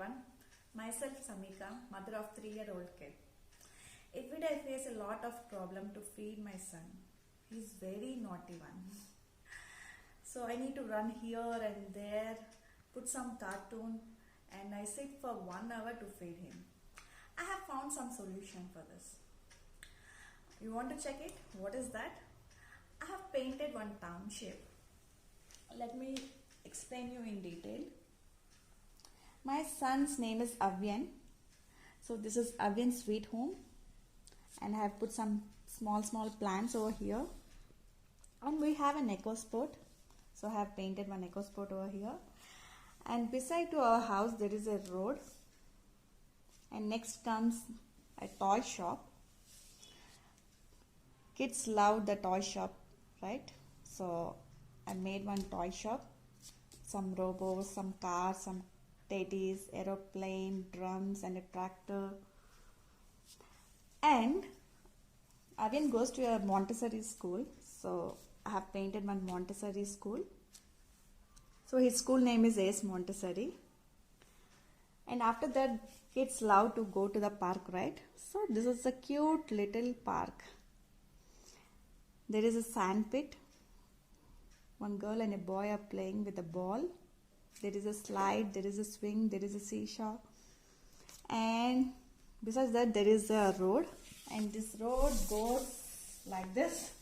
everyone. Myself Samika, mother of 3-year-old kid. Every day I face a lot of problem to feed my son. He's very naughty one. So I need to run here and there, put some cartoon, and I sit for 1 hour to feed him. I have found some solution for this. You want to check it? What is that? I have painted one township. Let me explain you in detail. My son's name is Avyan. So this is Avyan's sweet home, and I have put some small plants over here. And we have an eco sport. So I have painted one eco sport over here. And beside to our house there is a road. And next comes a toy shop. Kids love the toy shop, right? So I made one toy shop. Some robots, some cars, some teddies, aeroplane, drums, and a tractor. And Avyan goes to a Montessori school. So I have painted one Montessori school. So his school name is ACE Montessori. And after that, kids love to go to the park, right? So this is a cute little park. There is a sand pit. One girl and a boy are playing with a ball. There is a slide, there is a swing, there is a seesaw. And besides that, there is a road. And this road goes like this.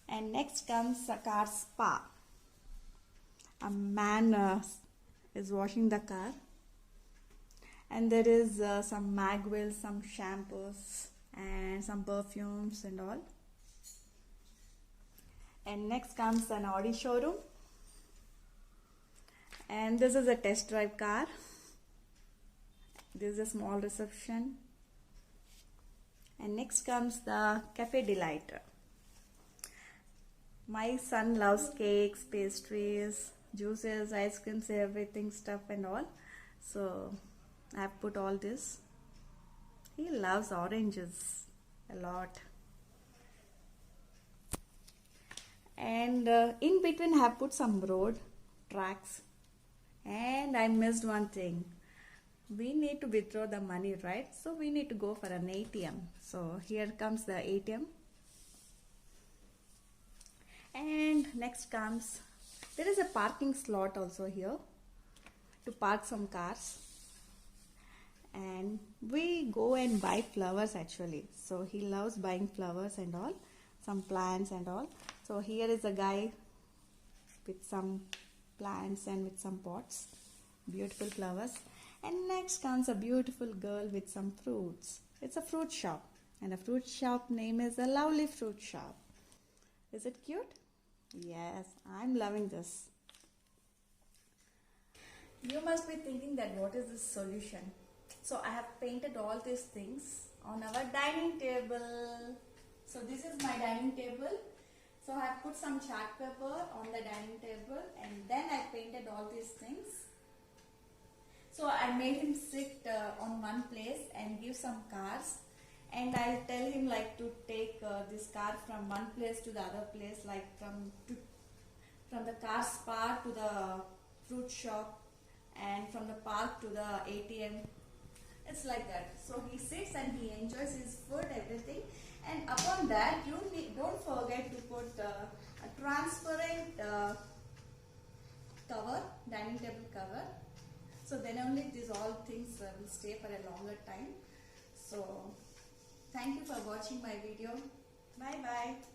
And next comes a car spa. A man is washing the car. And there is some mag wheels, some shampoos, and some perfumes and all. And next comes an Audi showroom. And this is a test drive car. This is a small reception. And next comes the Cafe Delight. My son loves cakes, pastries, juices, ice creams, everything, stuff and all. So I have put all this. He loves oranges a lot. And in between I have put some road tracks. And I missed one thing. We need to withdraw the money, right? So we need to go for an ATM. So here comes the ATM. And next comes, there is a parking slot also here to park some cars. And we go and buy flowers actually. So he loves buying flowers and all, some plants and all. So here is a guy with some plants and with some pots, beautiful flowers. And next comes a beautiful girl with some fruits. It's a fruit shop, and the fruit shop name is a Lovely Fruit Shop. Is it cute? Yes, I'm loving this. You must be thinking that what is this solution? So I have painted all these things on our dining table. So this is my dining table. So I have put some chart paper on the dining table, and then I painted all these things. So I made him sit on one place and give some cards, and I tell him like to take this card from one place to the other place, like from the car spa to the fruit shop, and from the park to the ATM. It's like that. So he sits and he enjoys his food, everything. And upon that, don't forget to put a transparent cover, dining table cover. So then only these all things will stay for a longer time. So thank you for watching my video. Bye bye.